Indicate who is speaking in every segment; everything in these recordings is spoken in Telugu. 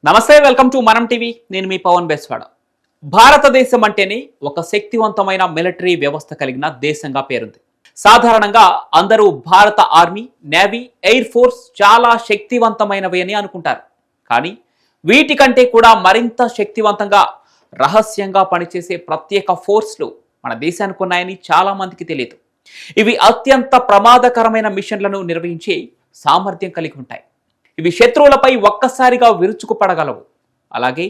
Speaker 1: నమస్తే, వెల్కమ్ టు మనం టీవీ. నేను మీ పవన్ బెస్వాడ. భారతదేశం అంటేనే ఒక శక్తివంతమైన మిలిటరీ వ్యవస్థ కలిగిన దేశంగా పేరుంది. సాధారణంగా అందరూ భారత ఆర్మీ, నేవీ, ఎయిర్ ఫోర్స్ చాలా శక్తివంతమైనవి అని అనుకుంటారు. కానీ వీటికంటే కూడా మరింత శక్తివంతంగా రహస్యంగా పనిచేసే ప్రత్యేక ఫోర్స్లు మన దేశానికి ఉన్నాయని చాలా మందికి తెలియదు. ఇవి అత్యంత ప్రమాదకరమైన మిషన్లను నిర్వహించే సామర్థ్యం కలిగి ఉంటాయి. ఇవి శత్రువులపై ఒక్కసారిగా విరుచుకుపడగలవు. అలాగే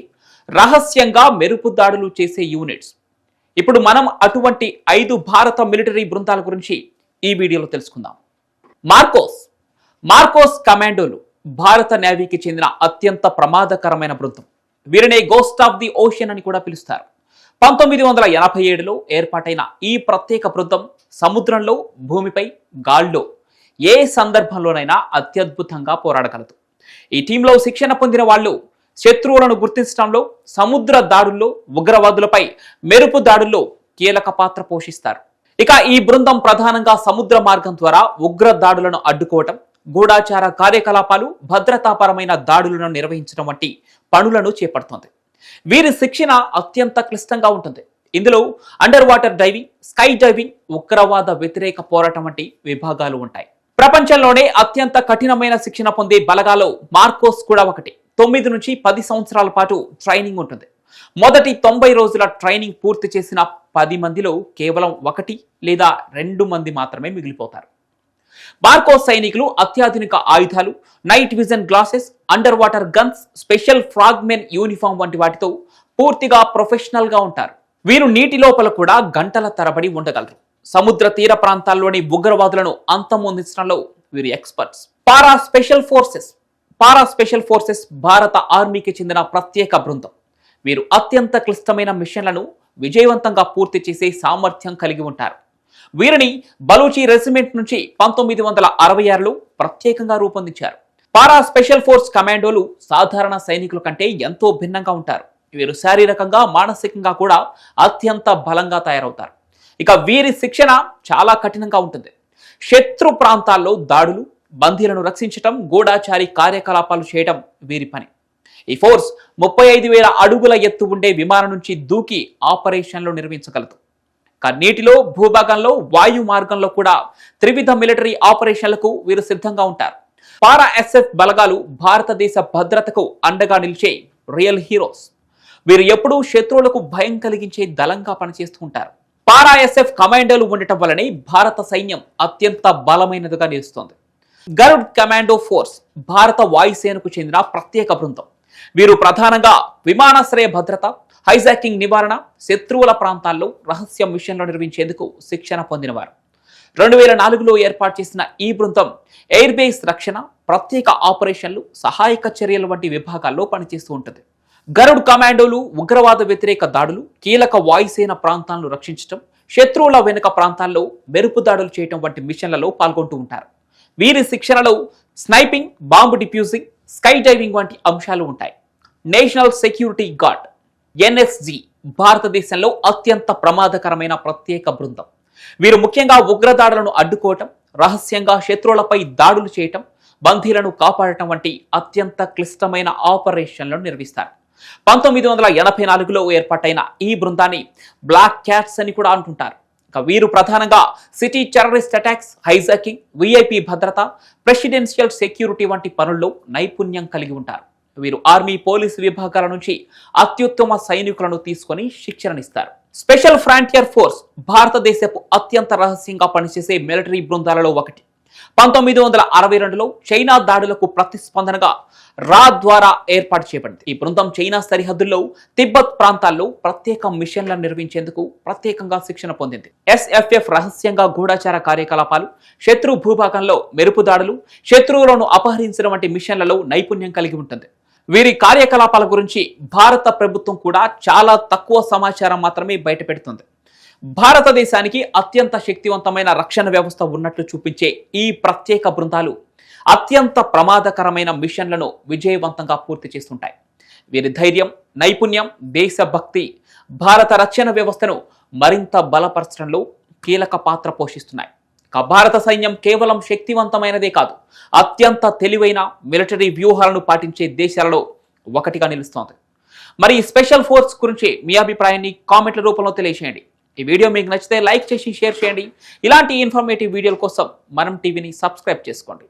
Speaker 1: రహస్యంగా మెరుపు దాడులు చేసే యూనిట్స్. ఇప్పుడు మనం అటువంటి 5 భారత మిలిటరీ బృందాల గురించి ఈ వీడియోలో తెలుసుకుందాం. మార్కోస్ కమాండోలు భారత నేవీకి చెందిన అత్యంత ప్రమాదకరమైన బృందం. వీరినే గోస్ట్ ఆఫ్ ది ఓషన్ అని కూడా పిలుస్తారు. 1987లో ఏర్పాటైన ఈ ప్రత్యేక బృందం సముద్రంలో, భూమిపై, గాల్లో ఏ సందర్భంలోనైనా అత్యద్భుతంగా పోరాడగలదు. ఈ టీంలో శిక్షణ పొందిన వాళ్ళు శత్రువులను గుర్తించడంలో, సముద్ర దాడుల్లో, ఉగ్రవాదులపై మెరుపు దాడుల్లో కీలక పాత్ర పోషిస్తారు. ఇక ఈ బృందం ప్రధానంగా సముద్ర మార్గం ద్వారా ఉగ్ర దాడులను అడ్డుకోవటం, గూఢాచార కార్యకలాపాలు, భద్రతాపరమైన దాడులను నిర్వహించడం వంటి పనులను చేపడుతోంది. వీరి శిక్షణ అత్యంత క్లిష్టంగా ఉంటుంది. ఇందులో under water diving, sky diving, ఉగ్రవాద వ్యతిరేక పోరాటం వంటి విభాగాలు ఉంటాయి. ప్రపంచంలోనే అత్యంత కఠినమైన శిక్షణ పొందే బలగాలో మార్కోస్ కూడా ఒకటి. 9 నుంచి 10 సంవత్సరాల పాటు ట్రైనింగ్ ఉంటుంది. మొదటి 90 రోజుల ట్రైనింగ్ పూర్తి చేసిన 10 మందిలో కేవలం 1 లేదా 2 మంది మాత్రమే మిగిలిపోతారు. మార్కోస్ సైనికులు అత్యాధునిక ఆయుధాలు, night vision glasses, under water guns, special frogmen uniform వంటి వాటితో పూర్తిగా ప్రొఫెషనల్ గా ఉంటారు. వీరు నీటి లోపల కూడా గంటల తరబడి ఉండగలరు. సముద్ర తీర ప్రాంతాల్లోని ఉగ్రవాదులను అంతమొందించడంలో వీరు ఎక్స్పర్ట్స్. పారా స్పెషల్ ఫోర్సెస్ భారత ఆర్మీకి చెందిన ప్రత్యేక బృందం. వీరు అత్యంత క్లిష్టమైన మిషన్లను విజయవంతంగా పూర్తి చేసే సామర్థ్యం కలిగి ఉంటారు. వీరిని బలూచి రెజిమెంట్ నుంచి 1966లో ప్రత్యేకంగా రూపొందించారు. పారా స్పెషల్ ఫోర్స్ కమాండోలు సాధారణ సైనికుల కంటే ఎంతో భిన్నంగా ఉంటారు. వీరు శారీరకంగా, మానసికంగా కూడా అత్యంత బలంగా తయారవుతారు. ఇక వీరి శిక్షణ చాలా కఠినంగా ఉంటుంది. శత్రు ప్రాంతాల్లో దాడులు, బందీలను రక్షించటం, గూఢాచారి కార్యకలాపాలు చేయడం వీరి పని. ఈ ఫోర్స్ 35,000 అడుగుల ఎత్తు ఉండే విమానం నుంచి దూకి ఆపరేషన్లు నిర్వహించగలదు. నీటిలో, భూభాగంలో, వాయు మార్గంలో కూడా త్రివిధ మిలిటరీ ఆపరేషన్లకు వీరు సిద్ధంగా ఉంటారు. పారా ఎస్ఎఫ్ బలగాలు భారతదేశ భద్రతకు అండగా నిలిచే రియల్ హీరోస్. వీరు ఎప్పుడూ శత్రువులకు భయం కలిగించే దళంగా పనిచేస్తూ ఉంటారు. పారా ఎస్ఎఫ్ కమాండోలు ఉండటం వల్లనే భారత సైన్యం అత్యంత బలమైనదిగా నిలుస్తోంది. గరుడ్ కమాండో ఫోర్స్ భారత వాయుసేనకు చెందిన ప్రత్యేక బృందం. వీరు ప్రధానంగా విమానాశ్రయ భద్రత, హైజాకింగ్ నివారణ, శత్రువుల ప్రాంతాల్లో రహస్య మిషన్లు నిర్వహించేందుకు శిక్షణ పొందినవారు. 2004లో ఏర్పాటు చేసిన ఈ బృందం ఎయిర్ బేస్ రక్షణ, ప్రత్యేక ఆపరేషన్లు, సహాయక చర్యలు వంటి విభాగాల్లో పనిచేస్తూ ఉంటుంది. గరుడ్ కమాండోలు ఉగ్రవాద వ్యతిరేక దాడులు, కీలక వాయుసేన ప్రాంతాలను రక్షించడం, శత్రువుల వెనుక ప్రాంతాల్లో మెరుపు దాడులు చేయడం వంటి మిషన్లలో పాల్గొంటూ ఉంటారు. వీరి శిక్షణలో sniping, bomb diffusing, sky diving వంటి అంశాలు ఉంటాయి. నేషనల్ సెక్యూరిటీ గార్డ్ ఎన్ఎస్జీ భారతదేశంలో అత్యంత ప్రమాదకరమైన ప్రత్యేక బృందం. వీరు ముఖ్యంగా ఉగ్రదాడులను అడ్డుకోవటం, రహస్యంగా శత్రువులపై దాడులు చేయటం, బందీలను కాపాడటం వంటి అత్యంత క్లిష్టమైన ఆపరేషన్లను నిర్వహిస్తారు. 1984లో ఏర్పాటైన ఈ బృందాన్ని బ్లాక్ క్యాట్స్ అని కూడా అంటుంటారు. వీరు ప్రధానంగా city terrorist attacks, hijacking, VIP భద్రత, ప్రెసిడెన్షియల్ సెక్యూరిటీ వంటి పనుల్లో నైపుణ్యం కలిగి ఉంటారు. వీరు ఆర్మీ, పోలీసు విభాగాల నుంచి అత్యుత్తమ సైనికులను తీసుకొని శిక్షణనిస్తారు. స్పెషల్ ఫ్రాంటియర్ ఫోర్స్ భారతదేశపు అత్యంత రహస్యంగా పనిచేసే మిలిటరీ బృందాలలో ఒకటి. 1962లో చైనా దాడులకు ప్రతిస్పందనగా రా ద్వారా ఏర్పాటు చేయబడింది. ఈ బృందం చైనా సరిహద్దుల్లో, తిబ్బత్ ప్రాంతాల్లో ప్రత్యేక మిషన్లను నిర్వహించేందుకు ప్రత్యేకంగా శిక్షణ పొందింది. ఎస్ఎఫ్ఎఫ్ రహస్యంగా గూఢాచార కార్యకలాపాలు, శత్రు భూభాగంలో మెరుపు దాడులు, శత్రువులను అపహరించడం వంటి మిషన్లలో నైపుణ్యం కలిగి ఉంటుంది. వీరి కార్యకలాపాల గురించి భారత ప్రభుత్వం కూడా చాలా తక్కువ సమాచారం మాత్రమే బయటపెడుతుంది. భారతదేశానికి అత్యంత శక్తివంతమైన రక్షణ వ్యవస్థ ఉన్నట్లు చూపించే ఈ ప్రత్యేక బృందాలు అత్యంత ప్రమాదకరమైన మిషన్లను విజయవంతంగా పూర్తి చేస్తుంటాయి. వీరి ధైర్యం, నైపుణ్యం, దేశభక్తి భారత రక్షణ వ్యవస్థను మరింత బలపరచడంలో కీలక పాత్ర పోషిస్తున్నాయి. భారత సైన్యం కేవలం శక్తివంతమైనదే కాదు, అత్యంత తెలివైన మిలిటరీ వ్యూహాలను పాటించే దేశాలలో ఒకటిగా నిలుస్తోంది. మరి ఈ స్పెషల్ ఫోర్స్ గురించి మీ అభిప్రాయాన్ని కామెంట్ల రూపంలో తెలియజేయండి. ఈ వీడియో మీకు నచ్చితే లైక్ చేసి షేర్ చేయండి. ఇలాంటి ఇన్ఫర్మేటివ్ వీడియోల కోసం మనం టీవీని సబ్స్క్రైబ్ చేసుకోండి.